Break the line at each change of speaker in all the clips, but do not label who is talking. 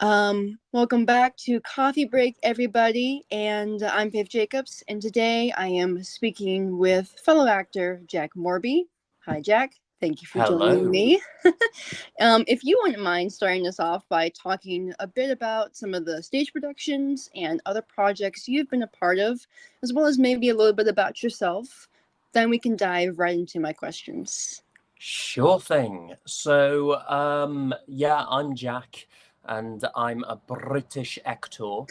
Welcome back to Coffee Break, everybody, and I'm Viv Jacobs, and today I am speaking with fellow actor Jack Moorby. Hi, Jack. Thank you for joining
Hello.
me. If you wouldn't mind starting us off by talking a bit about some of the stage productions and other projects you've been a part of, as well as maybe a little bit about yourself, then we can dive right into my questions.
Sure thing. So, I'm Jack, and I'm a British actor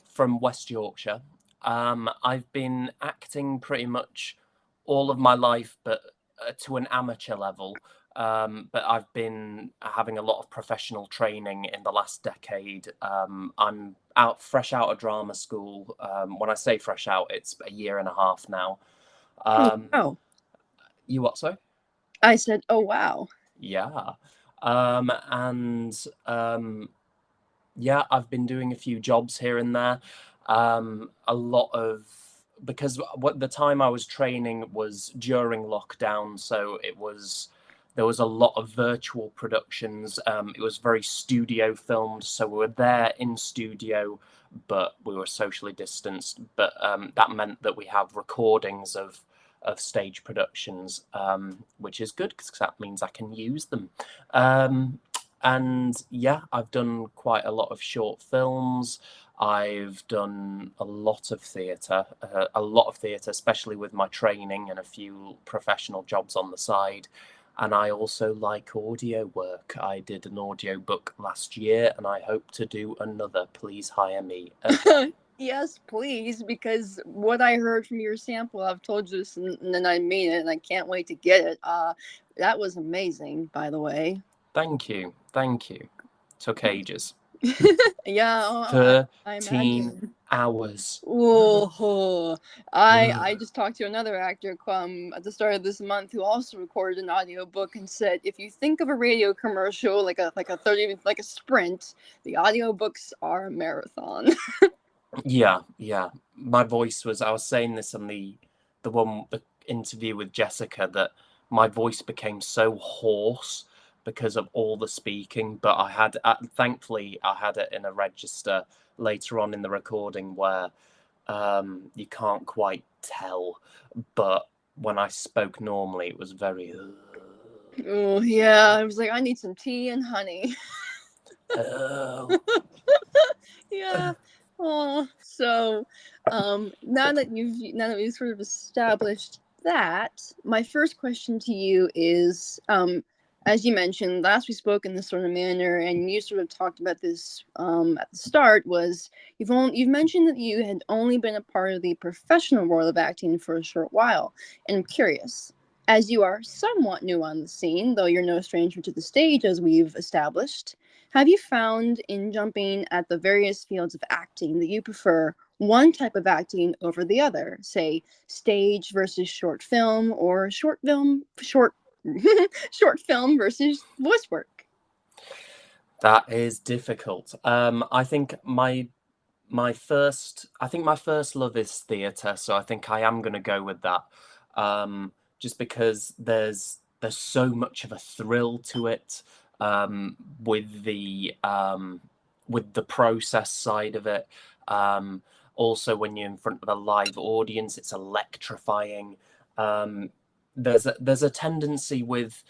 from West Yorkshire. I've been acting pretty much all of my life, but to an amateur level. But I've been having a lot of professional training in the last decade. I'm fresh out of drama school. When I say fresh out, it's a year and a half now.
Oh,
Um,
wow.
you what, sorry?
I said, oh, wow.
Yeah. And yeah, I've been doing a few jobs here and there. A lot of because what the time I was training was during lockdown, so there was a lot of virtual productions. It was very studio filmed, so we were there in studio, but we were socially distanced. But that meant that we have recordings of stage productions, which is good because that means I can use them. And yeah, I've done quite a lot of short films. I've done a lot of theatre, especially with my training and a few professional jobs on the side. And I also like audio work. I did an audio book last year, and I hope to do another. Please hire me.
Yes, please, because what I heard from your sample, I've told you this, and then I mean it, and I can't wait to get it. That was amazing, by the way.
Thank you. Thank you. Took ages.
Yeah, I
13
imagine.
hours.
Oh, I just talked to another actor at the start of this month who also recorded an audiobook and said if you think of a radio commercial like a 30 like a sprint, the audiobooks are a marathon.
Yeah. My voice was. I was saying this on the interview with Jessica that my voice became so hoarse because of all the speaking. But thankfully, I had it in a register later on in the recording where you can't quite tell. But when I spoke normally, it was very.
Oh yeah, I was like, I need some tea and honey.
Oh.
Yeah. Oh, so now that we've sort of established that, my first question to you is, as you mentioned, last we spoke in this sort of manner, and you sort of talked about this at the start, was you've mentioned that you had only been a part of the professional world of acting for a short while, and I'm curious. As you are somewhat new on the scene, though you're no stranger to the stage, as we've established, have you found in jumping at the various fields of acting that you prefer one type of acting over the other, say stage versus short film, or short film versus voice work?
That is difficult. I think my first love is theatre, so I think I am going to go with that. Just because there's so much of a thrill to it, with the process side of it. Also, when you're in front of a live audience, it's electrifying. Um, there's a tendency with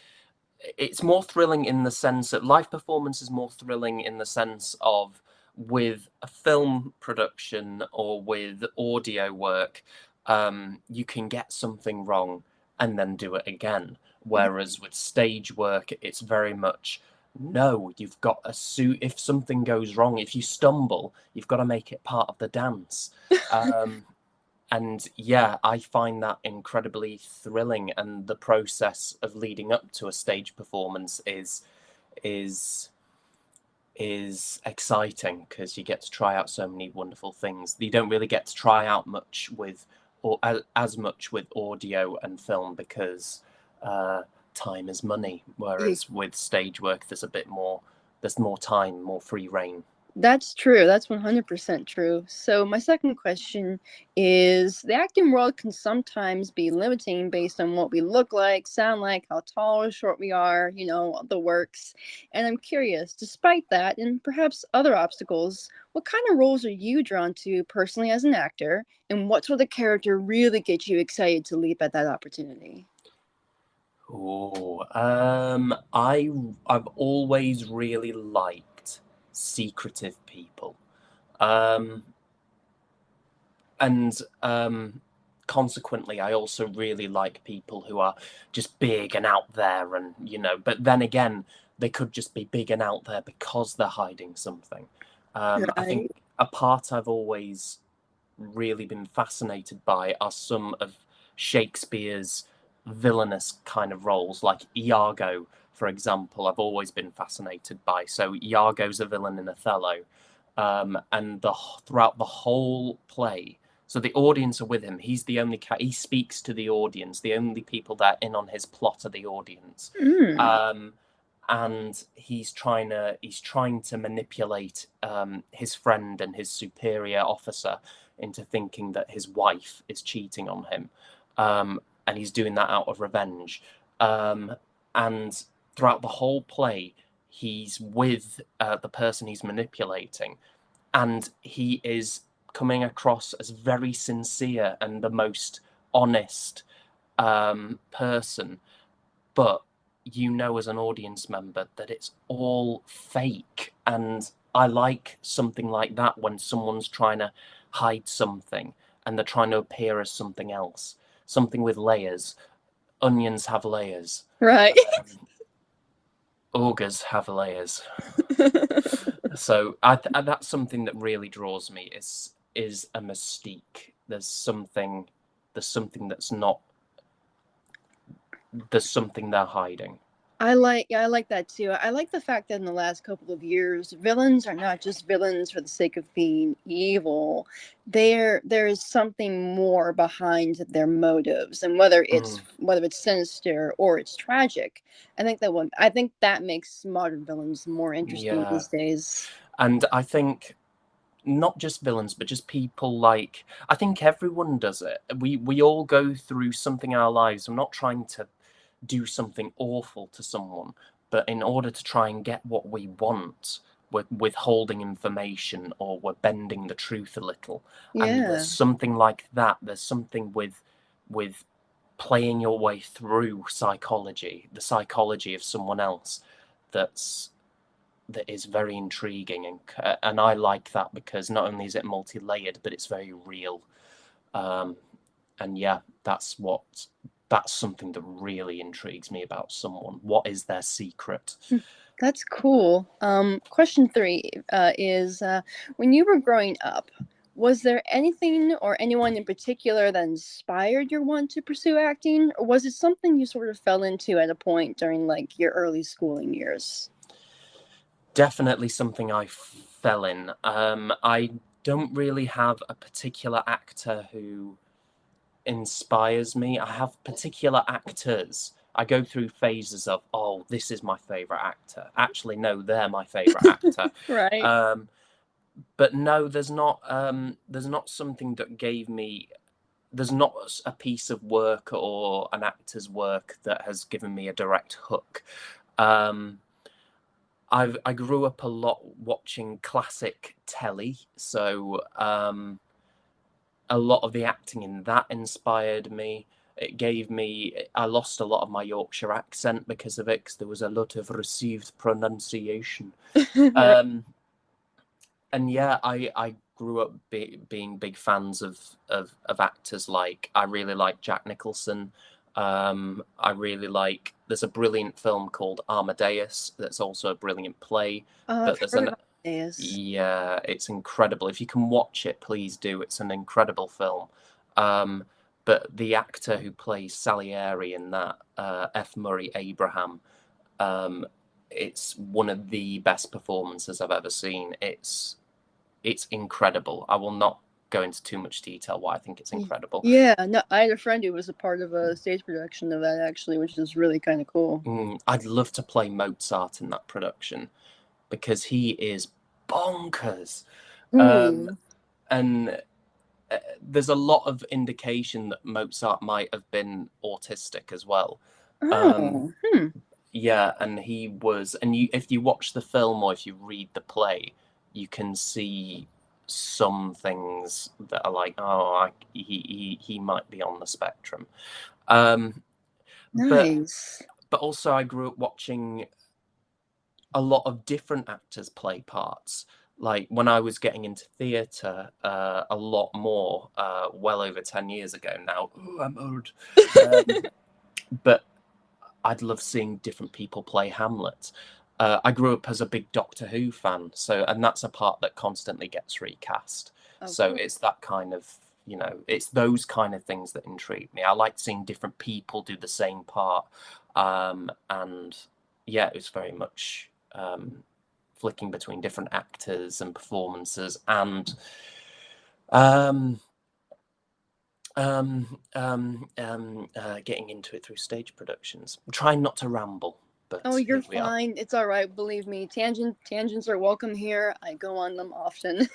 it's more thrilling in the sense that live performance is more thrilling in the sense of with a film production or with audio work, you can get something wrong and then do it again. Whereas with stage work, it's very much no, you've got a suit. If something goes wrong, if you stumble, you've got to make it part of the dance. And yeah, I find that incredibly thrilling, and the process of leading up to a stage performance is is exciting because you get to try out so many wonderful things. You don't really get to try out much with or as much with audio and film because time is money. Whereas with stage work, there's more time, more free reign.
That's true. That's 100% true. So, my second question is the acting world can sometimes be limiting based on what we look like, sound like, how tall or short we are, the works. And I'm curious, despite that, and perhaps other obstacles, what kind of roles are you drawn to personally as an actor? And what sort of character really gets you excited to leap at that opportunity?
Oh, I've always really liked secretive people. Um, and consequently, I also really like people who are just big and out there, and but then again, they could just be big and out there because they're hiding something. I think
Right.
a part I've always really been fascinated by are some of Shakespeare's villainous kind of roles, like Iago, for example. I've always been fascinated by. So Iago's a villain in Othello, and throughout the whole play. So the audience are with him. He's the only he speaks to the audience. The only people that are in on his plot are the audience.
Mm.
And he's trying to manipulate his friend and his superior officer into thinking that his wife is cheating on him, and he's doing that out of revenge. And throughout the whole play, he's with the person he's manipulating, and he is coming across as very sincere and the most honest person, but as an audience member that it's all fake. And I like something like that, when someone's trying to hide something and they're trying to appear as something else, something with layers. Onions have layers.
Right.
Ogres have layers. So that's something that really draws me, is a mystique. There's something they're hiding.
I like that too. I like the fact that in the last couple of years, villains are not just villains for the sake of being evil. There is something more behind their motives, and whether it's sinister or it's tragic. I think that makes modern villains more interesting
Yeah.
these days.
And I think not just villains, but just people, like, I think everyone does it. We all go through something in our lives. I'm not trying to do something awful to someone, but in order to try and get what we want, we're withholding information, or we're bending the truth a little. And there's
Yeah.
something like that. There's something with playing your way through the psychology of someone else, that is very intriguing, and I like that, because not only is it multi-layered, but it's very real. And yeah, that's something that really intrigues me about someone. What is their secret?
That's cool. Question three is when you were growing up, was there anything or anyone in particular that inspired your want to pursue acting, or was it something you sort of fell into at a point during like your early schooling years?
Definitely something I fell in. I don't really have a particular actor who inspires me. I have particular actors. I go through phases of, oh, this is my favorite actor. Actually, no, they're my favorite actor.
Right.
But no, there's not. There's not something that gave me. There's not a piece of work or an actor's work that has given me a direct hook. Um, I grew up a lot watching classic telly, so a lot of the acting in that inspired me. I lost a lot of my Yorkshire accent because of it, because there was a lot of received pronunciation.
Right.
Um, and yeah, I grew up being big fans of actors. Like, I really like Jack Nicholson. I really like. There's a brilliant film called Amadeus that's also a brilliant play.
I've
But there's
heard
an
about this.
Yeah, it's incredible. If you can watch it, please do. It's an incredible film. Um, but the actor who plays Salieri in that, F. Murray Abraham, um, it's one of the best performances I've ever seen. It's incredible. I will not go into too much detail why I think it's incredible.
Yeah, no, I had a friend who was a part of a stage production of that actually, which is really kind of cool.
I'd love to play Mozart in that production, because he is bonkers.
Hmm.
And there's a lot of indication that Mozart might have been autistic as well.
Oh. Hmm.
Yeah, and he was, and if you watch the film or if you read the play, you can see some things that are like, oh, he might be on the spectrum. Um, but
Nice.
but also I grew up watching a lot of different actors play parts. Like when I was getting into theatre, a lot more, well over 10 years ago now. Ooh, I'm old. But I'd love seeing different people play Hamlet. I grew up as a big Doctor Who fan, and that's a part that constantly gets recast.
Of
So
course.
it's that kind of, it's those kind of things that intrigue me. I like seeing different people do the same part, and yeah, it was very much flicking between different actors and performances, and um, getting into it through stage productions. I'm trying not to ramble,
Oh,
but
you're
here we are.
fine. It's all right. Believe me, tangents are welcome here. I go on them often.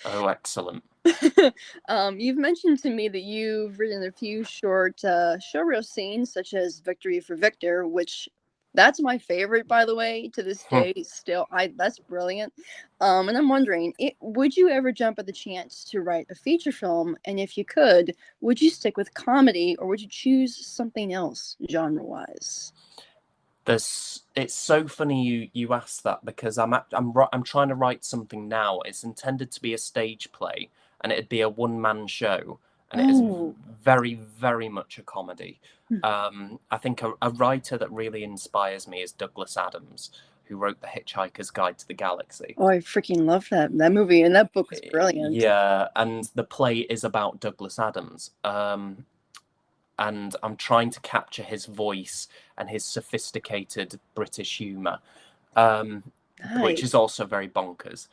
Oh, excellent.
You've mentioned to me that you've written a few short showreel scenes, such as "Victory for Victor," which that's my favorite, by the way, to this day. Still, that's brilliant. And I'm wondering, would you ever jump at the chance to write a feature film? And if you could, would you stick with comedy, or would you choose something else genre-wise?
It's so funny you asked that, because I'm trying to write something now. It's intended to be a stage play, and it'd be a one-man show, and it is
Oh.
very, very much a comedy. I think a writer that really inspires me is Douglas Adams, who wrote The Hitchhiker's Guide to the Galaxy.
Oh, I freaking love that movie, and that book was brilliant.
Yeah, and the play is about Douglas Adams. And I'm trying to capture his voice and his sophisticated British humour, which is
Nice.
also very bonkers.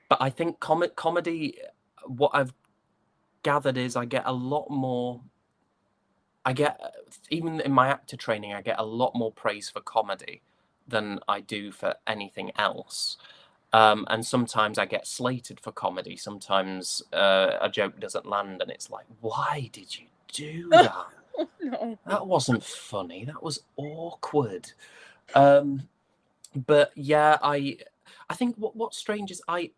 But I think comedy, what I've gathered is I get a lot more. I get, even in my actor training, I get a lot more praise for comedy than I do for anything else. And sometimes I get slated for comedy. Sometimes a joke doesn't land, and it's like, why did you do that?
No.
That wasn't funny. That was awkward. But yeah, I think what's strange is I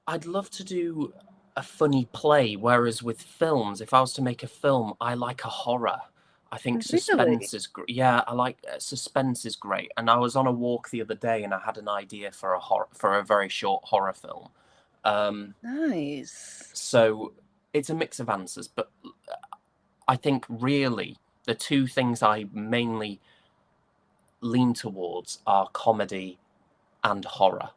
I'd love to do a funny play, whereas with films, if I was to make a film, I like a horror. I think
Really?
suspense is great. Yeah, I like suspense is great. And I was on a walk the other day, and I had an idea for a very short horror film.
Nice.
So it's a mix of answers, but I think really the two things I mainly lean towards are comedy and horror.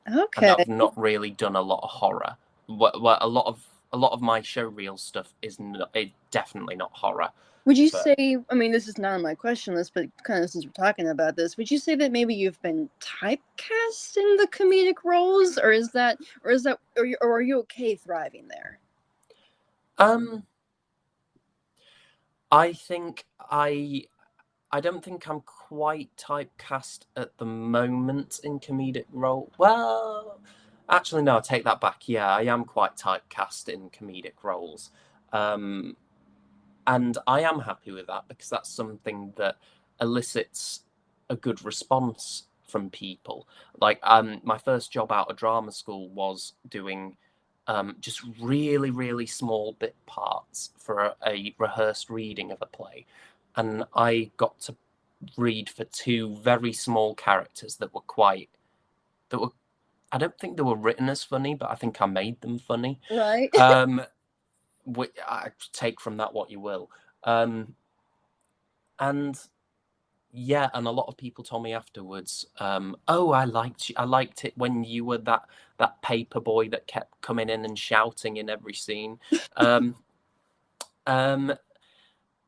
And
Okay.
I've not really done a lot of horror. A lot of my showreel stuff is definitely not horror.
Would you
But
say, I mean, this is not on my question list, but kind of since we're talking about this, would you say that maybe you've been typecast in the comedic roles, or are you okay thriving there?
um, I think I don't think I'm quite typecast at the moment in comedic role. Well, actually, no, I take that back. Yeah, I am quite typecast in comedic roles. Um, and I am happy with that, because that's something that elicits a good response from people. Like, my first job out of drama school was doing just really, really small bit parts for a rehearsed reading of a play. And I got to read for two very small characters that were, I don't think they were written as funny, but I think I made them funny.
Right.
I take from that what you will. And yeah, and a lot of people told me afterwards, oh, I liked it when you were that paper boy that kept coming in and shouting in every scene. Um, um,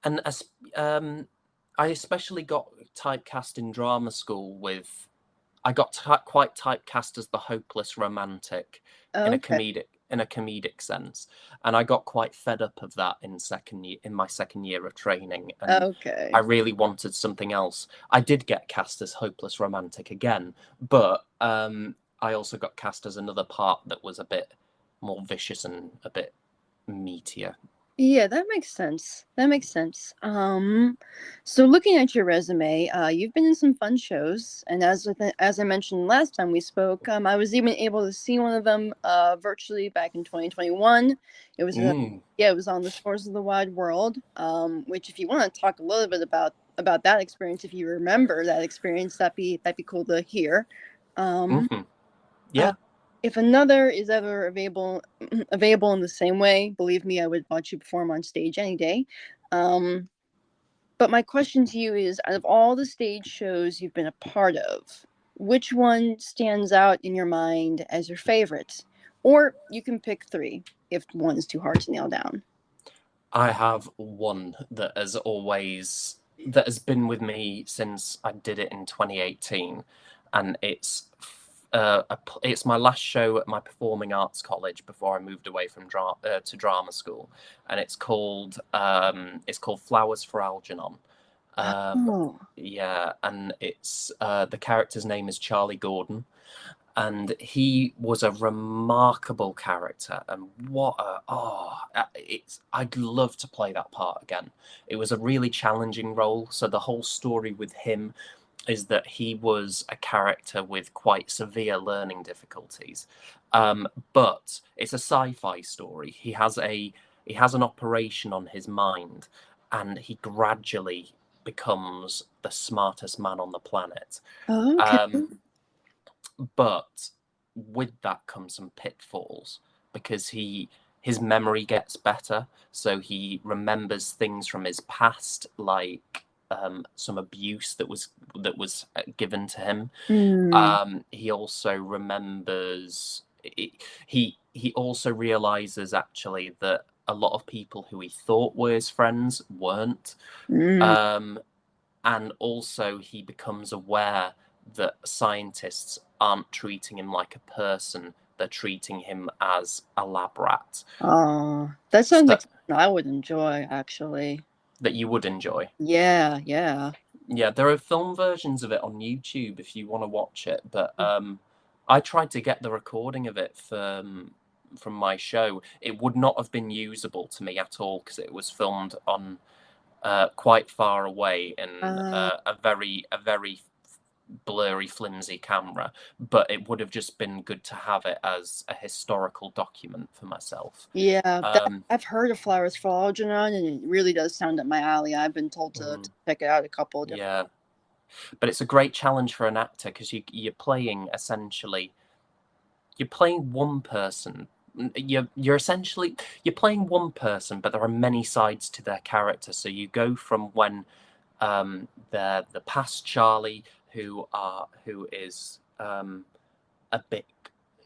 and as I especially got typecast in drama school with, I got quite typecast as the hopeless romantic in a
Okay.
in a comedic sense, and I got quite fed up of that in my second year of training, and I
Okay.
really wanted something else. I did get cast as Hopeless Romantic again, but I also got cast as another part that was a bit more vicious and a bit meatier.
Yeah, that makes sense. That makes sense. So looking at your resume, you've been in some fun shows, and as I mentioned last time we spoke, I was even able to see one of them virtually back in 2021. It was yeah, it was on the Shores of the Wide World. Which if you want to talk a little bit about that experience, if you remember that experience, that'd be cool to hear.
Yeah.
If another is ever available in the same way, believe me, I would watch you perform on stage any day. But my question to you is, out of all the stage shows you've been a part of, which one stands out in your mind as your favorite? Or you can pick three if one is too hard to nail down.
I have one that has been with me since I did it in 2018, and it's my last show at my performing arts college before I moved away from to drama school, and it's called Flowers for Algernon.
Oh.
Yeah, and it's the character's name is Charlie Gordon, and he was a remarkable character. And I'd love to play that part again. It was a really challenging role. So the whole story with him is that he was a character with quite severe learning difficulties, but it's a sci-fi story. He has an operation on his mind, and he gradually becomes the smartest man on the planet.
Okay.
But with that comes some pitfalls, because his memory gets better, so he remembers things from his past, like some abuse that was given to him. He also remembers. He also realizes actually that a lot of people who he thought were his friends weren't. And also he becomes aware that scientists aren't treating him like a person, they're treating him as a lab rat.
Oh, that sounds like something I would enjoy, actually.
That you would enjoy.
Yeah.
Yeah, there are film versions of it on YouTube if you want to watch it, but I tried to get the recording of it from my show. It would not have been usable to me at all, because it was filmed on quite far away in a very blurry, flimsy camera, but it would have just been good to have it as a historical document for myself.
Yeah, I've heard of Flowers for Algernon, and it really does sound up my alley. I've been told to check it out a couple of different.
Yeah, but it's a great challenge for an actor, because you're playing one person. You're playing one person, but there are many sides to their character. So you go from when they're the past Charlie, who is a bit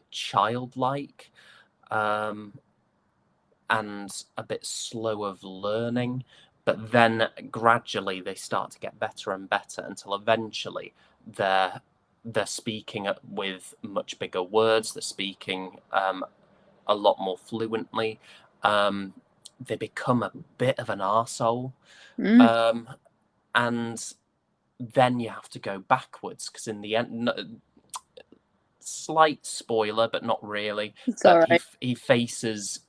childlike, and a bit slow of learning, but then gradually they start to get better and better, until eventually they're speaking with much bigger words. They're speaking a lot more fluently. They become a bit of an arsehole. And then you have to go backwards, because in the end, slight spoiler, but not really,
It's
but
all right.
he faces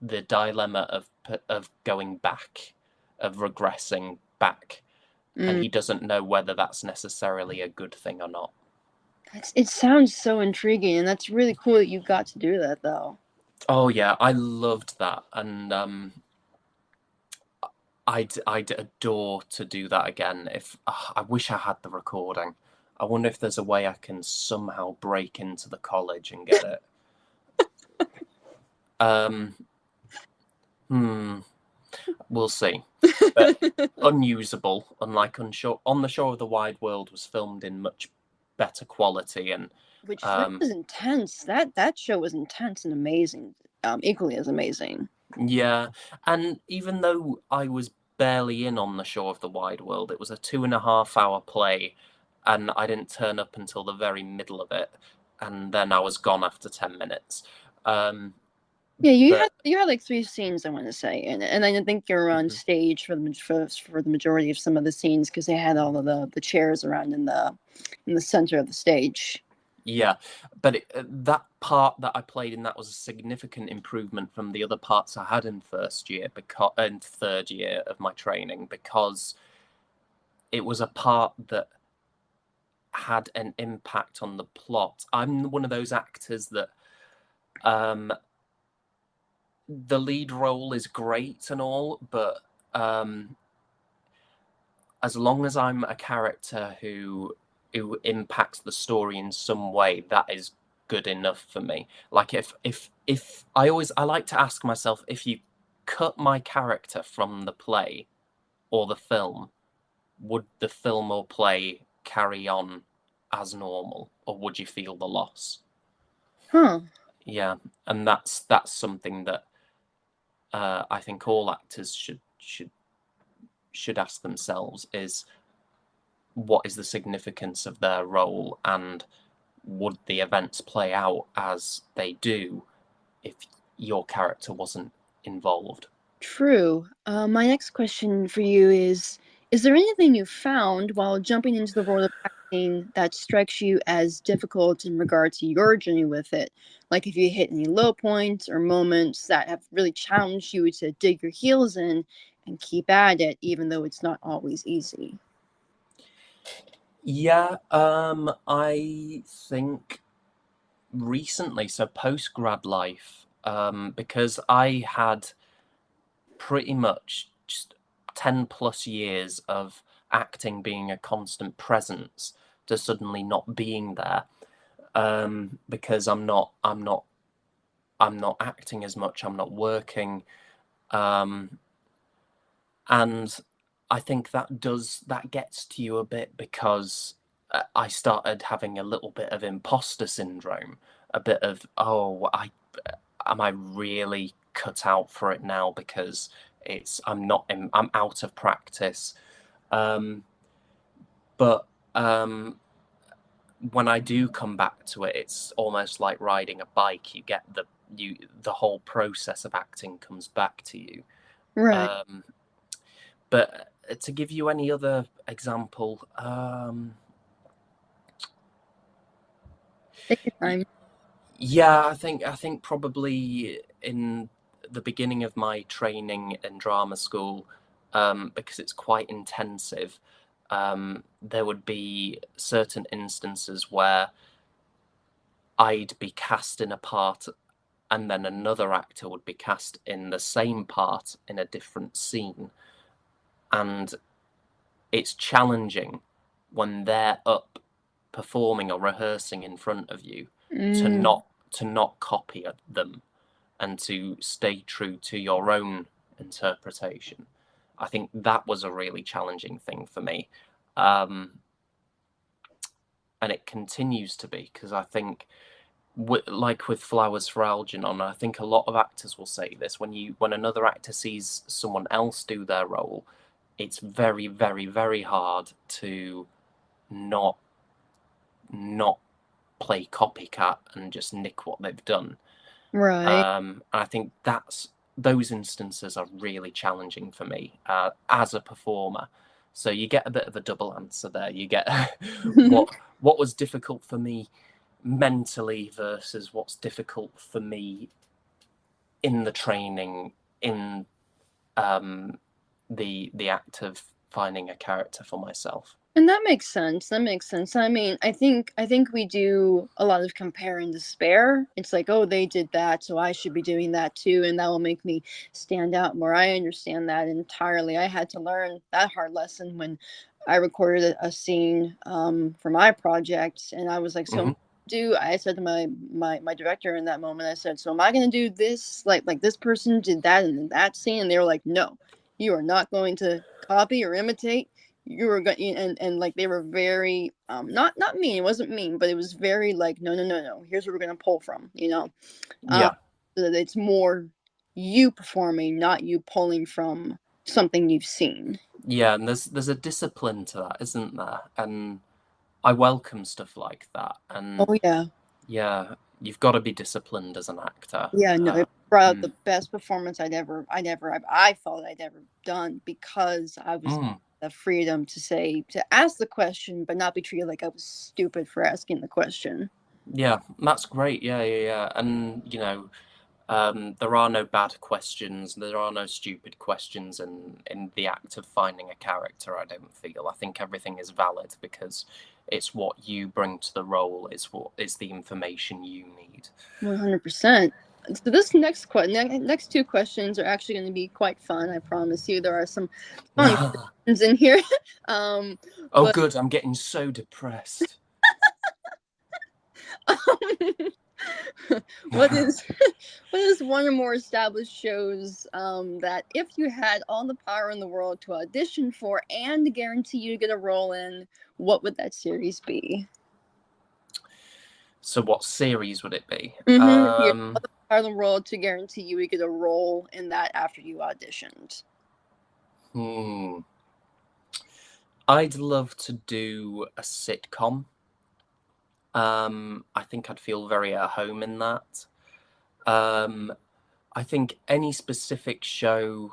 the dilemma of going back, of regressing back, and he doesn't know whether that's necessarily a good thing or not.
It sounds so intriguing, and that's really cool that you got to do that, though.
Oh yeah, I loved that, and I'd adore to do that again. I wish I had the recording. I wonder if there's a way I can somehow break into the college and get it. We'll see. But unusable, unlike On the Shore of the Wide World was filmed in much better quality, and
which was intense. That show was intense and amazing, equally as amazing.
Yeah, and even though I was barely in On the Shore of the Wide World, it was a 2.5 hour play, and I didn't turn up until the very middle of it, and then I was gone after 10 minutes.
Yeah,
But
you had like 3 scenes, I want to say, and I think you're on
mhm.
stage for the majority of some of the scenes because they had all of the chairs around in the center of the stage.
Yeah, but that part that I played in that was a significant improvement from the other parts I had in first year because and third year of my training, because it was a part that had an impact on the plot. I'm one of those actors that um, the lead role is great and all, but as long as I'm a character who impacts the story in some way, that is good enough for me. Like if I like to ask myself, if you cut my character from the play or the film, would the film or play carry on as normal, or would you feel the loss?
Huh.
Yeah, and that's something that I think all actors should ask themselves, is what is the significance of their role, and would the events play out as they do if your character wasn't involved?
True. My next question for you is there anything you found while jumping into the world of acting that strikes you as difficult in regard to your journey with it? Like if you hit any low points or moments that have really challenged you to dig your heels in and keep at it, even though it's not always easy.
Yeah, I think recently, so post grad life, because I had pretty much just 10 plus years of acting being a constant presence, to suddenly not being there, because I'm not acting as much, I'm not working, um, and I think that gets to you a bit, because I started having a little bit of imposter syndrome, a bit of, oh, I am I really cut out for it now, because I'm out of practice, um, but when I do come back to it, it's almost like riding a bike. The whole process of acting comes back to you.
Right.
Um, but to give you any other example,
Take your time.
yeah, I think probably in the beginning of my training in drama school, because it's quite intensive, there would be certain instances where I'd be cast in a part, and then another actor would be cast in the same part in a different scene. And it's challenging when they're up performing or rehearsing in front of you, to
Mm,
not copy them, and to stay true to your own interpretation. I think that was a really challenging thing for me, um, and it continues to be, because I think, like with Flowers for Algernon, I think a lot of actors will say this: when another actor sees someone else do their role, it's very, very, very hard to not not play copycat and just nick what they've done.
right.
I think those instances are really challenging for me as a performer. So you get a bit of a double answer there. You get what was difficult for me mentally versus what's difficult for me in the training, in um, the act of finding a character for myself.
And that makes sense. That makes sense. I mean, I think we do a lot of compare and despair. It's like, oh, they did that, so I should be doing that too, and that will make me stand out more. I understand that entirely. I had to learn that hard lesson when I recorded a scene for my project, and I was like, so
Hmm.
do I said to my director in that moment, I said, so am I going to do this like this person did that in that scene? And they were like, no, you are not going to copy or imitate. You were going, and like they were very not mean, it wasn't mean, but it was very like, no, no, no, no, here's what we're going to pull from, um
Yeah,
so that it's more you performing, not you pulling from something you've seen.
yeah, and there's a discipline to that, isn't there? And I welcome stuff like that, and
Oh yeah.
yeah, you've got to be disciplined as an actor.
Yeah, no, it brought out the best performance I thought I'd ever done, because I was the freedom to ask the question, but not be treated like I was stupid for asking the question.
Yeah, that's great. Yeah. And, there are no bad questions. There are no stupid questions in the act of finding a character, I don't feel. I think everything is valid because it's what you bring to the role. It's the information you need.
100%. So this next two questions are actually going to be quite fun. I promise you. There are some funny questions in here.
Good. I'm getting so depressed.
What is one or more established shows that if you had all the power in the world to audition for and guarantee you to get a role in, what would that series be?
So what series would it be?
If you had all the power in the world to guarantee you would get a role in that after you auditioned.
I'd love to do a sitcom. I think I'd feel very at home in that. I think any specific show,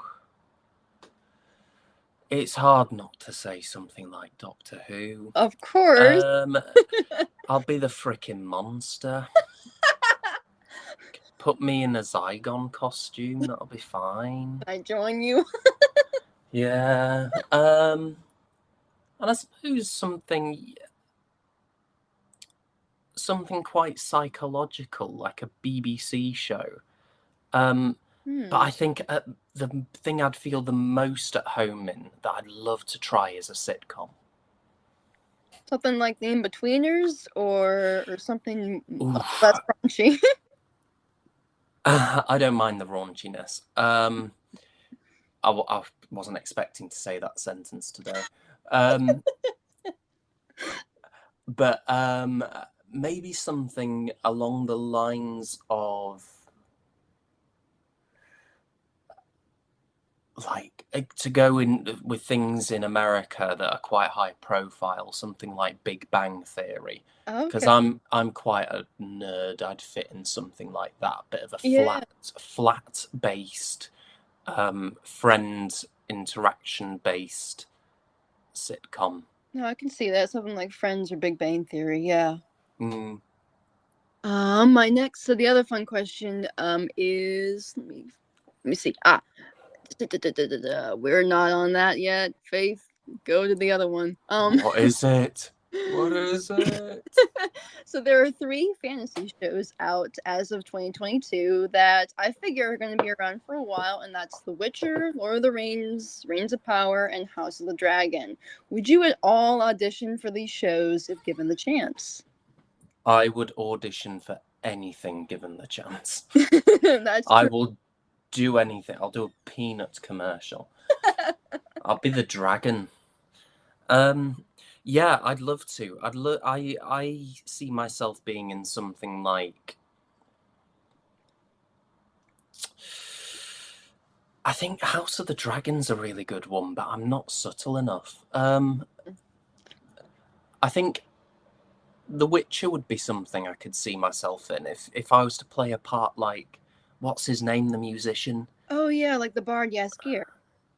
it's hard not to say something like Doctor Who.
Of course.
I'll be the frickin' monster. Put me in a Zygon costume, that'll be fine.
I join you.
Yeah. And I suppose something quite psychological, like a BBC show. But I think the thing I'd feel the most at home in, that I'd love to try, is a sitcom.
Something like The In-Betweeners, or something less raunchy.
I don't mind the raunchiness. I wasn't expecting to say that sentence today. But maybe something along the lines of, like, to go in with things in America that are quite high profile, something like Big Bang Theory. Because I'm quite a nerd. I'd fit in something like that, bit of a flat based, friend interaction based sitcom.
No, I can see that. Something like Friends or Big Bang Theory. Yeah.
Mm.
So the other fun question is, let me see. We're not on that yet. Faith, go to the other one.
What is it? What is it?
So there are 3 fantasy shows out as of 2022 that I figure are going to be around for a while, and that's The Witcher, Lord of the Rings, Reigns of Power, and House of the Dragon. Would you at all audition for these shows if given the chance?
I would audition for anything given the chance.
That's true.
I will do anything. I'll do a Peanuts commercial. I'll be the dragon. Yeah, I'd love to. I see myself being in something like, I think House of the Dragon's a really good one, but I'm not subtle enough. I think The Witcher would be something I could see myself in if I was to play a part like, what's his name, the musician?
Oh yeah, like the Bard Jaskier.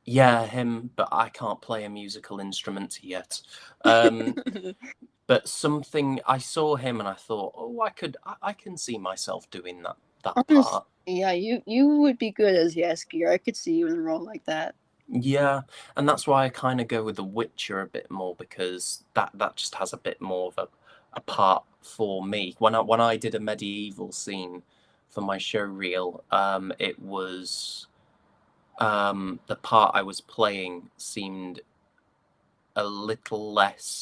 Yeah, him, but I can't play a musical instrument yet. But something, I saw him and I thought, oh, I can see myself doing that
Honestly,
part.
yeah, you would be good as Jaskier. I could see you in a role like that.
Yeah, and that's why I kind of go with The Witcher a bit more, because that just has a bit more of a part for me. When I did a medieval scene for my show reel, it was the part I was playing seemed a little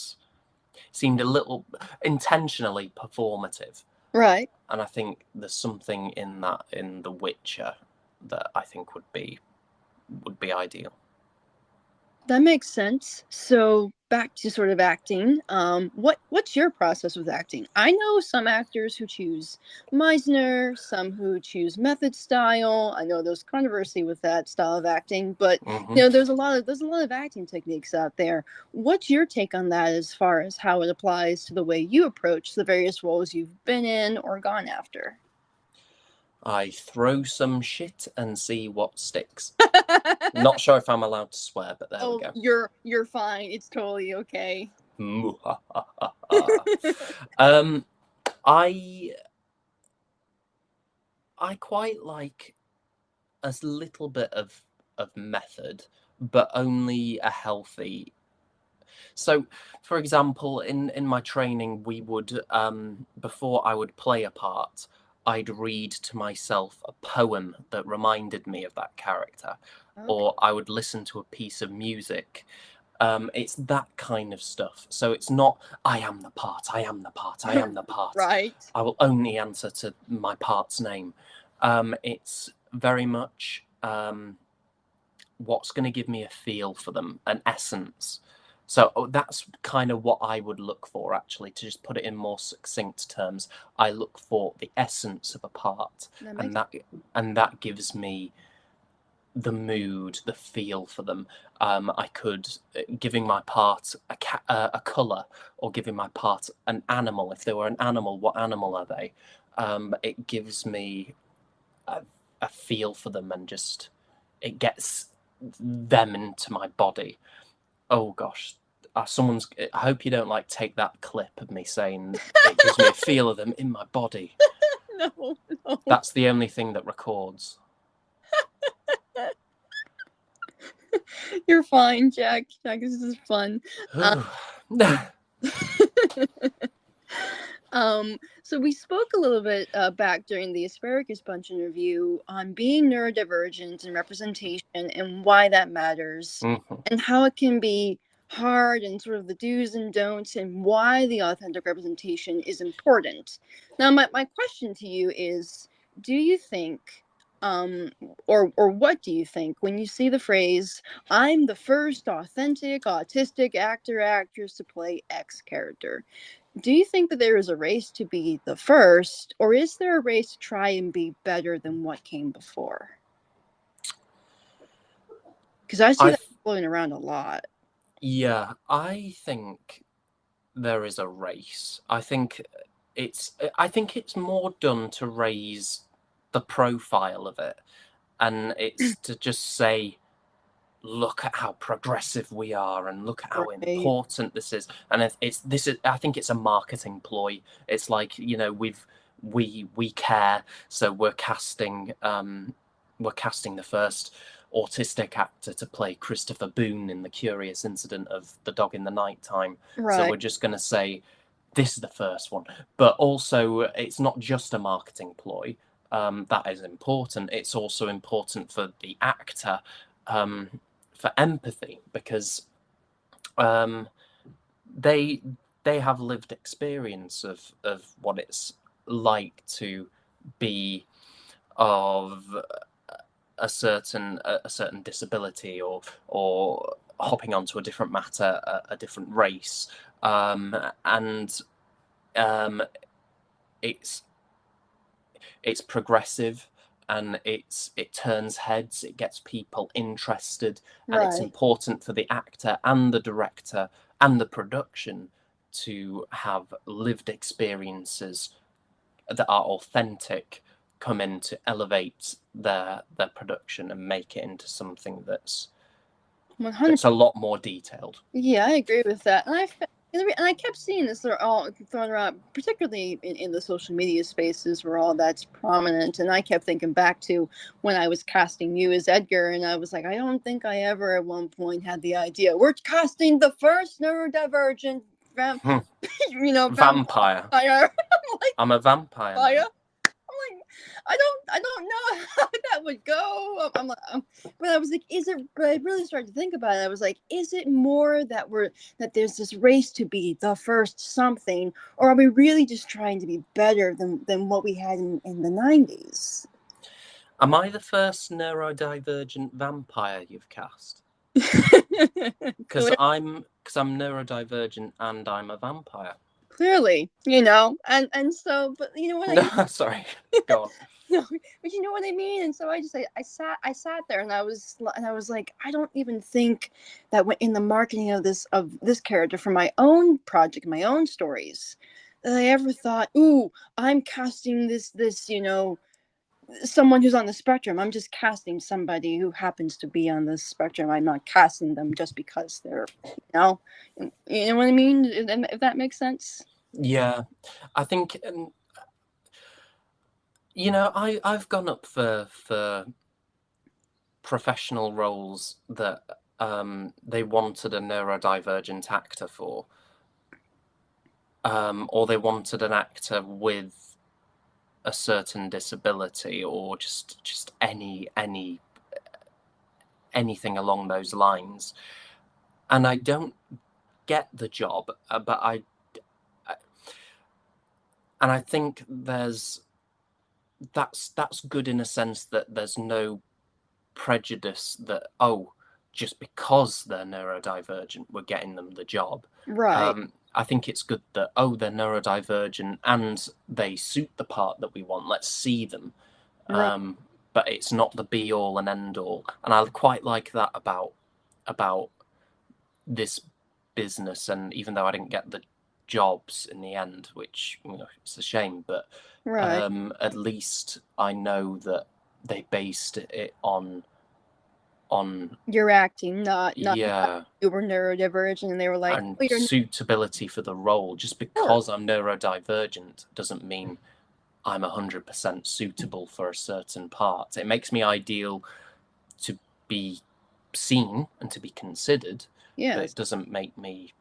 intentionally performative.
Right.
And I think there's something in that in The Witcher that I think would be ideal.
That makes sense. So back to sort of acting. What's your process with acting? I know some actors who choose Meisner, some who choose method style. I know there's controversy with that style of acting, but there's a lot of acting techniques out there. What's your take on that as far as how it applies to the way you approach the various roles you've been in or gone after?
I throw some shit and see what sticks. Not sure if I'm allowed to swear, but there we go.
You're fine. It's totally okay.
I quite like a little bit of method, but only a healthy. So, for example, in my training, we would before I would play a part, I'd read to myself a poem that reminded me of that character, or I would listen to a piece of music. It's that kind of stuff. So it's not, I am the part, I am the part, I am the part.
Right.
I will only answer to my part's name. It's very much what's going to give me a feel for them, an essence. So that's kind of what I would look for, actually, to just put it in more succinct terms. I look for the essence of a part, and that gives me the mood, the feel for them. I could giving my part a color, or giving my part an animal. If they were an animal, what animal are they? It gives me a feel for them, and just it gets them into my body. Oh gosh, I hope you don't like take that clip of me saying it gives me a feel of them in my body.
No.
That's the only thing that records.
You're fine, Jack. Jack, this is fun. So we spoke a little bit back during the Asparagus Bunch interview on being neurodivergent and representation and why that matters, and how it can be hard, and sort of the do's and don'ts, and why the authentic representation is important. Now, my question to you is, do you think, or what do you think when you see the phrase, I'm the first authentic autistic actress to play X character? Do you think that there is a race to be the first, or is there a race to try and be better than what came before? Because I see that floating around a lot.
Yeah, I think there is a race. I think it's more done to raise the profile of it, and it's to just say, look at how progressive we are, and look at how important this is. And I think it's a marketing ploy. It's like, we care, so we're casting the first autistic actor to play Christopher Boone in The Curious Incident of the Dog in the Nighttime.
Right.
So we're just going to say this is the first one. But also, it's not just a marketing ploy. That is important. It's also important for the actor, for empathy, because they have lived experience of what it's like to be of a certain disability, or hopping onto a different matter, a different race, and it's progressive, and it turns heads, it gets people interested, and it's important for the actor and the director and the production to have lived experiences that are authentic come in to elevate their production and make it into something that's 100%. A lot more detailed.
Yeah, I agree with that. And I kept seeing this all thrown around, particularly in the social media spaces where all that's prominent. And I kept thinking back to when I was casting you as Edgar, and I was like, I don't think I ever at one point had the idea, we're casting the first neurodivergent vampire.
I'm a vampire.
I'm like, I don't know how that would go. But I was like, but I really started to think about it. I was like, is it more that there's this race to be the first something, or are we really just trying to be better than what we had in the 90s?
Am I the first neurodivergent vampire you've cast? Because I'm neurodivergent and I'm a vampire.
Clearly, and so, but you know what I mean?
No, sorry. Go on.
No, but you know what I mean. And so I sat there, and I was like, I don't even think that in the marketing of this character for my own project, my own stories, that I ever thought, ooh, I'm casting this someone who's on the spectrum. I'm just casting somebody who happens to be on the spectrum. I'm not casting them just because they're, you know what I mean? If that makes sense.
Yeah, I think I've gone up for professional roles that they wanted a neurodivergent actor for, or they wanted an actor with a certain disability, or just anything along those lines. And I don't get the job, but and I think that's good in a sense that there's no prejudice that, oh, just because they're neurodivergent we're getting them the job.
Right.
I think it's good that, oh, they're neurodivergent and they suit the part that we want, let's see them.
Right.
But it's not the be all and end all, and I quite like that about this business. And even though I didn't get the jobs in the end, which it's a shame, but
Right.
at least I know that they based it on
Your acting, not
yeah,
you were neurodivergent, and they were like,
and
oh, you're
suitability for the role. Just
sure.
because I'm neurodivergent doesn't mean I'm 100% suitable for a certain part. It makes me ideal to be seen and to be considered, but
Yes.
it doesn't make me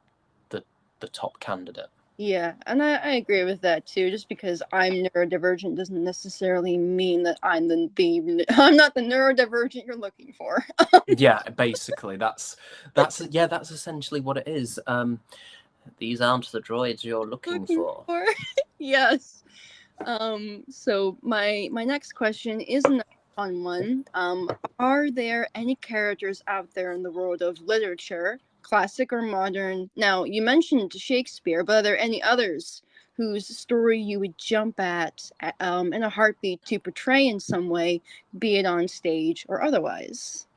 the top candidate.
Yeah, and I agree with that too. Just because I'm neurodivergent doesn't necessarily mean that I'm not the neurodivergent you're looking for.
Yeah, basically that's essentially what it is. These aren't the droids you're looking for.
Yes. So my next question is another fun one. Are there any characters out there in the world of literature, classic or modern? Now, you mentioned Shakespeare, but are there any others whose story you would jump at in a heartbeat to portray in some way, be it on stage or otherwise?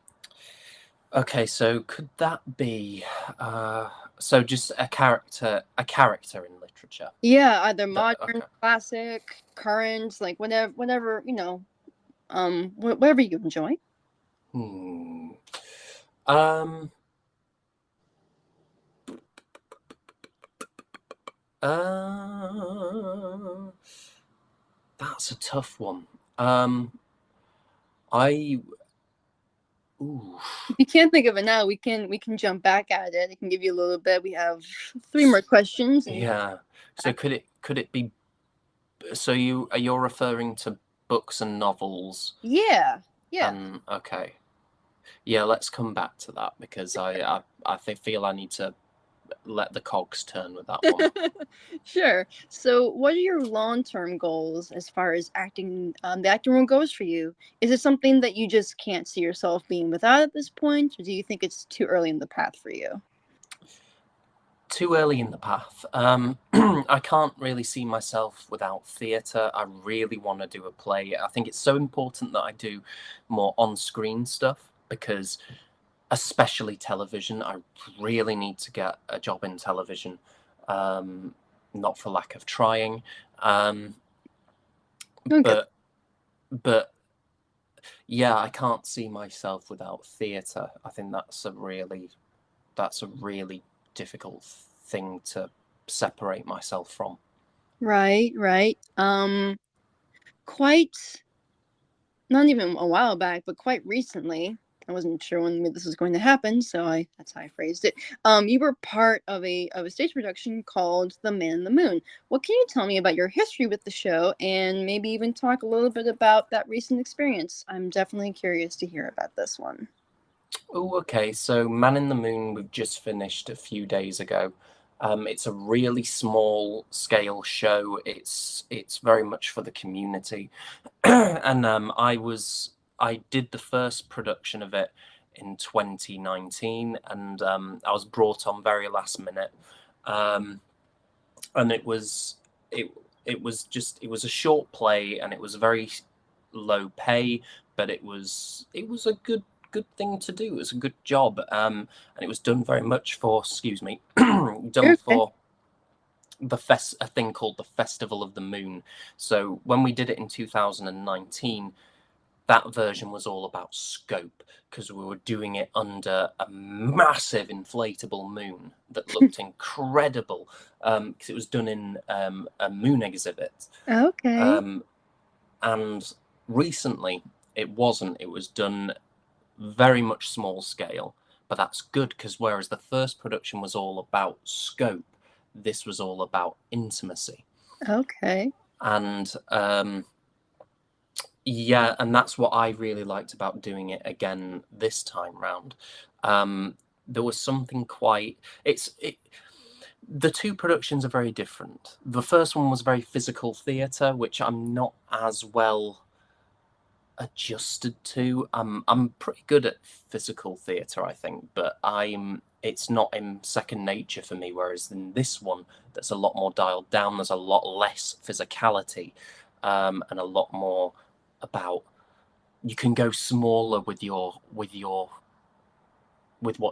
Okay, so could that be so just a character in literature?
Yeah, either
That,
modern,
okay.
classic, current, like whatever, whatever you enjoy.
Hmm. Um. That's a tough one. I. Ooh.
If you can't think of it now, we can jump back at it. I can give you a little bit. We have 3 more questions.
Yeah. So could it be? So you're referring to books and novels?
Yeah.
Okay. Yeah, let's come back to that, because I feel I need to let the cogs turn with that one.
Sure. So, what are your long-term goals as far as acting? The acting role goes for you. Is it something that you just can't see yourself being without at this point, or do you think it's too early in the path for you?
Too early in the path. I can't really see myself without theatre. I really want to do a play. I think it's so important that I do more on-screen stuff, because especially television, I really need to get a job in television. Not for lack of trying.
Okay.
But yeah, I can't see myself without theatre. I think that's a really difficult thing to separate myself from.
Right, right. Quite not even a while back, but quite recently. I wasn't sure when this was going to happen, so that's how I phrased it. You were part of a stage production called The Man in the Moon. What can you tell me about your history with the show, and maybe even talk a little bit about that recent experience? I'm definitely curious to hear about this one.
Oh, okay. So Man in the Moon, we've just finished a few days ago. It's a really small scale show. It's very much for the community, and I did the first production of it in 2019, and I was brought on very last minute, and it was a short play, and it was very low pay, but it was a good thing to do. It was a good job, and it was done very much for done
Okay.
for a thing called the Festival of the Moon. So when we did it in 2019, that version was all about scope, because we were doing it under a massive inflatable moon that looked incredible, because it was done in a moon exhibit.
Okay.
And recently it wasn't. It was done very much small scale, but that's good, because whereas the first production was all about scope, this was all about intimacy.
Okay.
And yeah, and that's what I really liked about doing it again this time round. There was something quite the two productions are very different. The first one was very physical theatre, which I'm not as well adjusted to. I'm pretty good at physical theatre, I think, but it's not in second nature for me. Whereas in this one, there's a lot more dialed down. There's a lot less physicality, and a lot more about, you can go smaller with what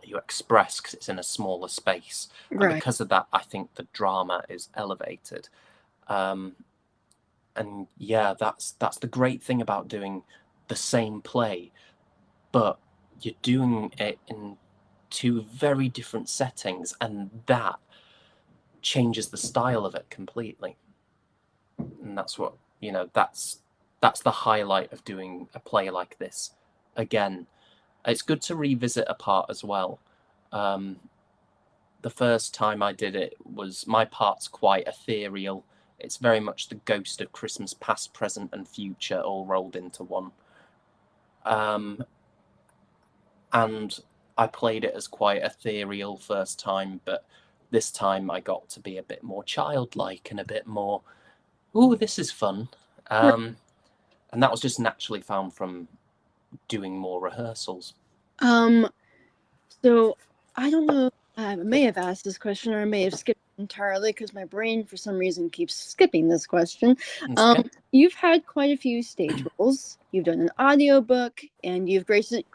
you express, because it's in a smaller space, and
Right.
because of that, I think the drama is elevated. And yeah, that's the great thing about doing the same play, but you're doing it in two very different settings, and that changes the style of it completely. And that's what, that's the highlight of doing a play like this again. It's good to revisit a part as well. The first time I did it, was my part's quite ethereal. It's very much the ghost of Christmas past, present, and future all rolled into one. And I played it as quite ethereal first time, but this time I got to be a bit more childlike and a bit more, ooh, this is fun. And that was just naturally found from doing more rehearsals.
So I don't know. I may have asked this question, or I may have skipped it entirely, because my brain, for some reason, keeps skipping this question.
Okay.
You've had quite a few stage roles. You've done an audiobook, and you've graciously,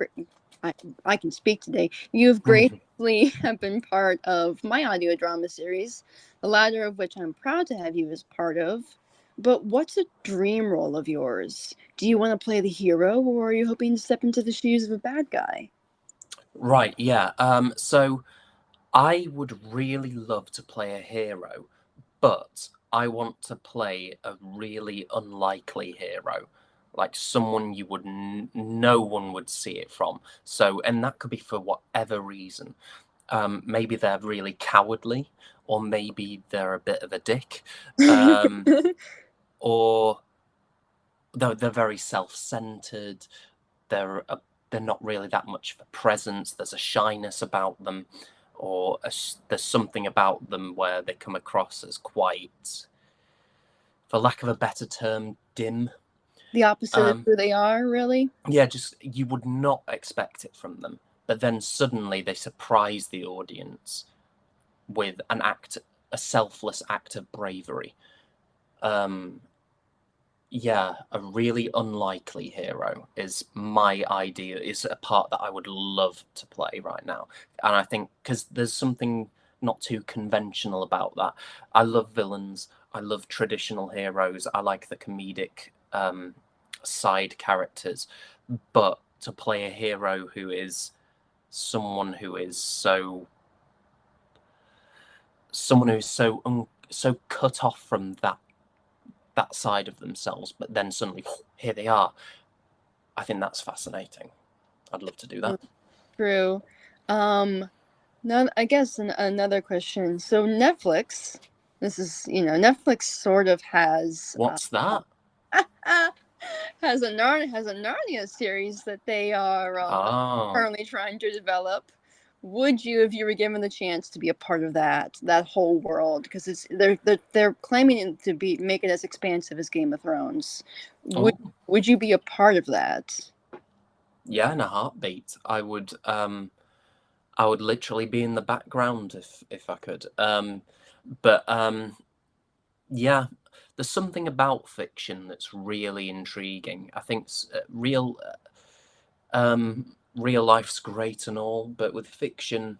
I can speak today. You've graciously have been part of my audio drama series, the latter of which I'm proud to have you as part of. But what's a dream role of yours? Do you want to play the hero, or are you hoping to step into the shoes of a bad guy?
Right, yeah. So I would really love to play a hero, but I want to play a really unlikely hero, like someone you would no one would see it from. So, and that could be for whatever reason. Maybe they're really cowardly, or maybe they're a bit of a dick, or they're very self-centered. They're not really that much of a presence. There's a shyness about them, or there's something about them where they come across as quite, for lack of a better term, dim.
The opposite of who they are, really?
Yeah, just you would not expect it from them, but then suddenly they surprise the audience with a selfless act of bravery. Yeah, a really unlikely hero is my idea, is a part that I would love to play right now. And I think because there's something not too conventional about that. I love villains, I love traditional heroes, I like the comedic side characters, but to play a hero who is someone who is so so cut off from that side of themselves, but then suddenly here they are. I think that's fascinating. I'd love to do that.
True. Now, I guess another question. So Netflix, this is, Netflix sort of has
What's that?
has a Narnia series that they are currently trying to develop. Would you, if you were given the chance to be a part of that whole world, because they're claiming it to make it as expansive as Game of Thrones? Would you be a part of that?
Yeah, in a heartbeat. I would literally be in the background if I could. But yeah, there's something about fiction that's really intriguing. I think real life's great and all, but with fiction,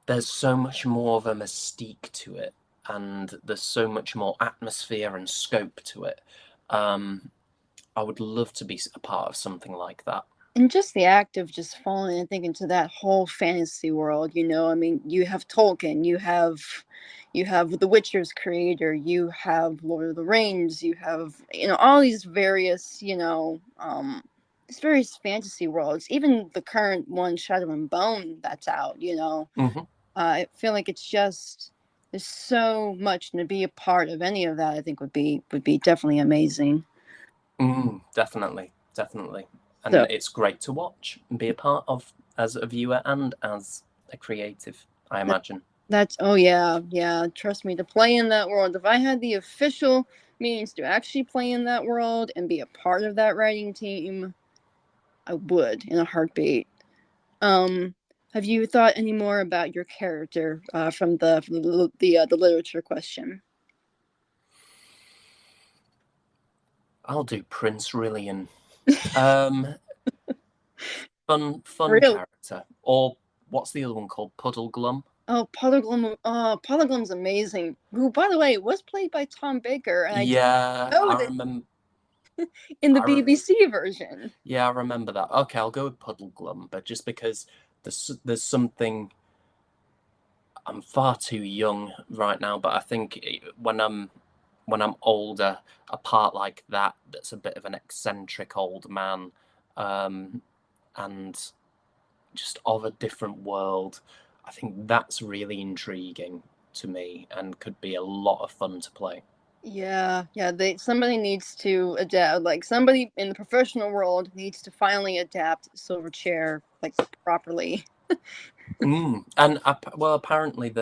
there's so much more of a mystique to it, and there's so much more atmosphere and scope to it. I would love to be a part of something like that.
And just the act of just falling, I think, into that whole fantasy world, you know, I mean, you have Tolkien, you have The Witcher's creator, you have Lord of the Rings, you have, you know, all these various, you know, these various fantasy worlds, even the current one, Shadow and Bone, that's out, you know.
Hmm.
I feel like it's just there's so much, and to be a part of any of that, I think would be definitely amazing.
Definitely, definitely.
So
And it's great to watch and be a part of as a viewer and as a creative, I imagine.
that's oh yeah, yeah. Trust me, to play in that world. If I had the official means to actually play in that world and be a part of that writing team, I would in a heartbeat. Um, have you thought any more about your character from the literature question?
I'll do Prince Rillian. Um, fun
Really?
character. Or what's the other one called? Puddleglum?
Oh, Puddleglum's amazing. Who, by the way, was played by Tom Baker, and I didn't
Yeah,
know
I
that
remember.
in the BBC version.
Yeah, I remember that. Okay, I'll go with Puddleglum, but just because there's something. I'm far too young right now, but I think when I'm older, a part like that's a bit of an eccentric old man, um, and just of a different world. I think that's really intriguing to me and could be a lot of fun to play.
Yeah, yeah. Somebody needs to adapt. Like somebody in the professional world needs to finally adapt Silverchair like properly.
And well, apparently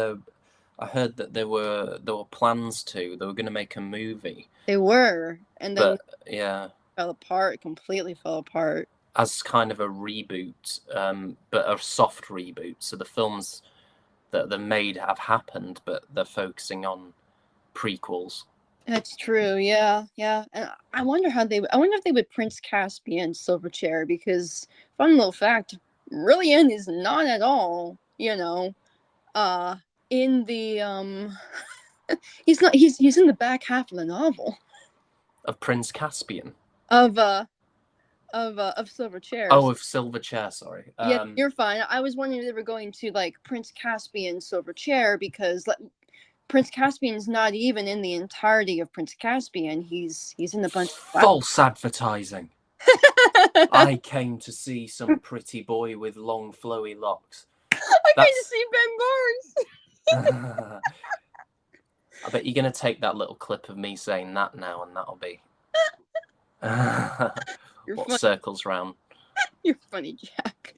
I heard that there were plans they were going to make a movie,
They were, and then
but yeah,
fell apart. Completely fell apart.
as kind of a reboot, but a soft reboot. So the films that they made have happened, but they're focusing on prequels.
That's true. Yeah, yeah. And I wonder how they. I wonder if they would Prince Caspian Silverchair, because fun little fact, Rillian is not at all. You know, uh, in the he's not. He's in the back half of the novel
Of Prince Caspian.
of of Silver
Oh,
Chairs.
of Silverchair, sorry.
Yeah, you're fine. I was wondering if they were going to like Prince Caspian Silver Chair, because Prince Caspian's not even in the entirety of Prince Caspian. He's in a bunch of
False advertising. I came to see some pretty boy with long flowy locks.
I came to
That's.
see Ben Barnes.
I bet you're going to take that little clip of me saying that now, and that'll be
You're
what
funny.
circles round.
You're funny, Jack.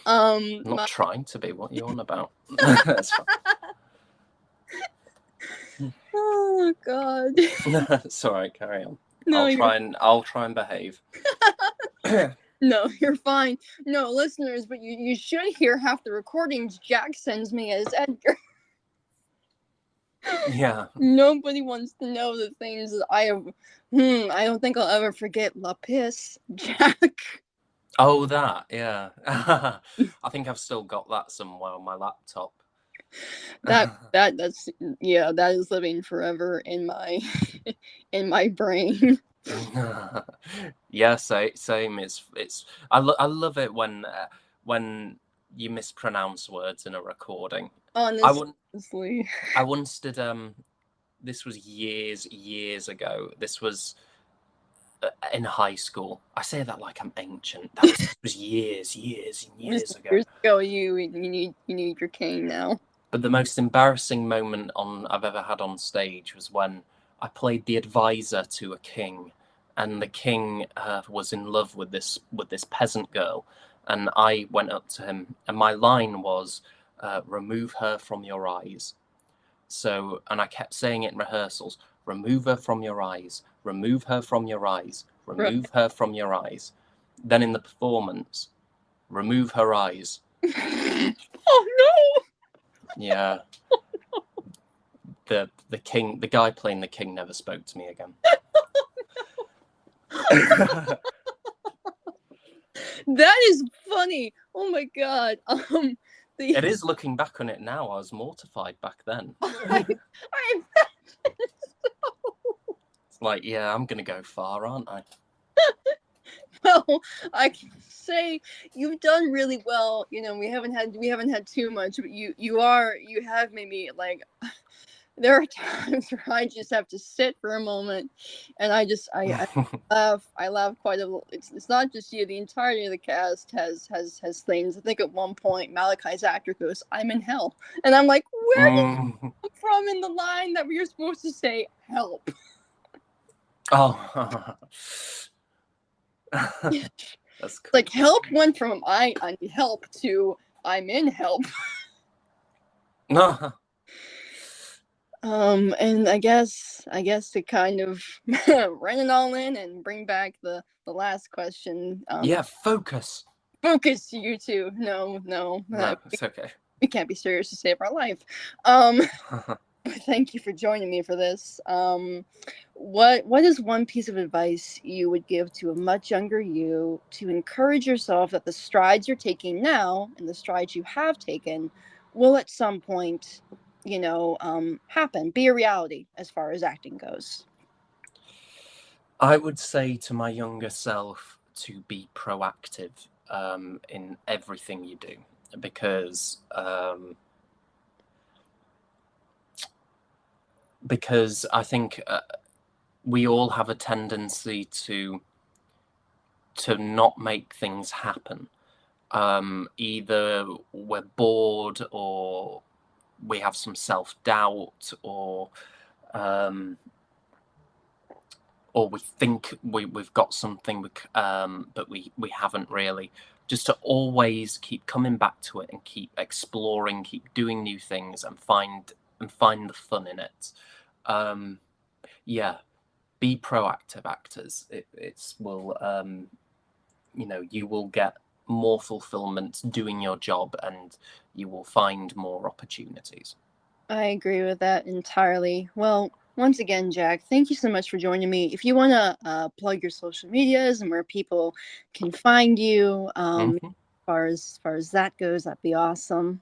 I'm not trying to be. What are you on about? That's fine.
Oh God.
It's all right. Carry on.
No,
I'll try and behave.
no, you're fine. No, listeners, but you should hear half the recordings Jack sends me as Edgar.
Yeah.
Nobody wants to know the things that I have. I don't think I'll ever forget Lapis, Jack.
Oh, that. Yeah. I think I've still got that somewhere on my laptop.
That's yeah, that is living forever in my in my brain.
Yeah, same. It's. I love it when you mispronounce words in a recording.
Honestly.
I once did. This was years ago. This was in high school. I say that like I'm ancient. That was years ago.
Years ago, you need your cane now.
But the most embarrassing moment I've ever had on stage was when I played the advisor to a king, and the king was in love with this peasant girl, and I went up to him, and my line was, "Remove her from your eyes." So, and I kept saying it in rehearsals: "Remove her from your eyes. Remove her from your eyes. Remove her from your eyes." Then in the performance, remove her eyes.
Oh no!
Yeah. The guy playing the king never spoke to me again.
That is funny. Oh my god.
It is, looking back on it now. I was mortified back then.
I
It's like, yeah, I'm gonna go far, aren't I?
Well, I can say you've done really well. You know, we haven't had too much, but you have made me like. There are times where I just have to sit for a moment, and I laugh. I laugh quite a lot. It's not just you. The entirety of the cast has things. I think at one point Malachi's actor goes, "I'm in hell," and I'm like, "Where did you come from in the line that we were supposed to say help?"
Oh. That's cool.
Like help went from I need help to I'm in help. And I guess to kind of run it all in and bring back the last question.
Yeah, focus.
Focus, you two. No,
it's okay.
We can't be serious to save our life. Thank you for joining me for this. What is one piece of advice you would give to a much younger you to encourage yourself that the strides you're taking now and the strides you have taken will at some point, happen, be a reality as far as acting goes?
I would say to my younger self to be proactive in everything you do, because I think we all have a tendency to not make things happen. Either we're bored, or we have some self-doubt, or we think we've got something, but we haven't really. Just to always keep coming back to it and keep exploring, keep doing new things, and find the fun in it. Yeah, be proactive, actors. It's will you will get more fulfillment doing your job, and you will find more opportunities.
I agree with that entirely. Well, once again, Jack, thank you so much for joining me. If you want to plug your social medias and where people can find you, as far as that goes, that'd be awesome.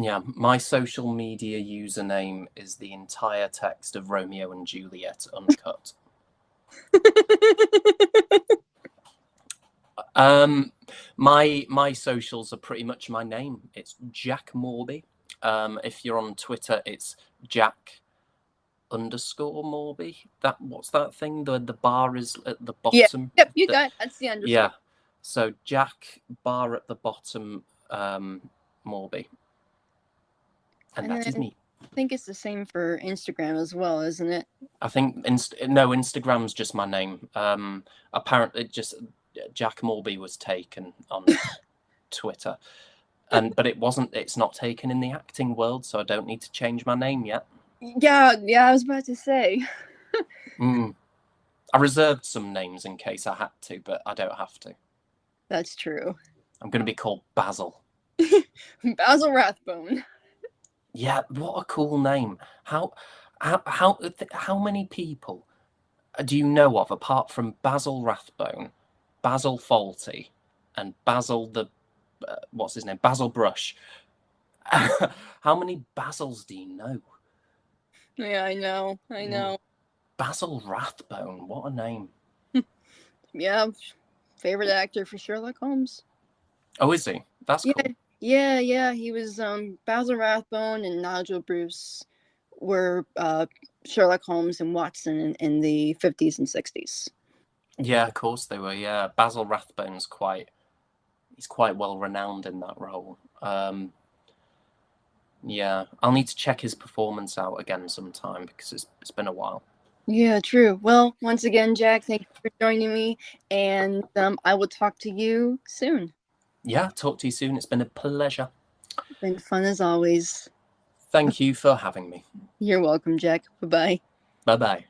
Yeah, my social media username is the entire text of Romeo and Juliet uncut. My socials are pretty much my name. It's Jack Moorby. If you're on Twitter, it's Jack_Moorby. What's that thing? The bar is at the bottom.
Yeah, yep, you got it. That's the underscore.
Yeah. So Jack bar at the bottom, Moorby. And that is me.
I think it's the same for Instagram as well, isn't it?
I think Instagram's just my name. Apparently, just Jack Moorby was taken on Twitter, but it wasn't. It's not taken in the acting world, so I don't need to change my name yet.
Yeah, I was about to say.
I reserved some names in case I had to, but I don't have to.
That's true.
I'm going to be called Basil.
Basil Rathbone.
Yeah, what a cool name. How many people do you know of apart from Basil Rathbone, Basil Fawlty, and Basil what's his name? Basil Brush. How many Basils do you know?
Yeah, I know.
Basil Rathbone, what a name.
Yeah, favorite actor for Sherlock Holmes.
Oh, is he? That's cool.
Yeah. He was Basil Rathbone and Nigel Bruce were Sherlock Holmes and Watson in the 50s and 60s.
Yeah, of course they were. Yeah, Basil Rathbone's quite well renowned in that role. Yeah, I'll need to check his performance out again sometime because it's been a while.
Yeah, true. Well, once again, Jack, thank you for joining me, and I will talk to you soon.
Yeah, talk to you soon. It's been a pleasure.
It's been fun as always.
Thank you for having me.
You're welcome, Jack. Bye-bye.
Bye-bye.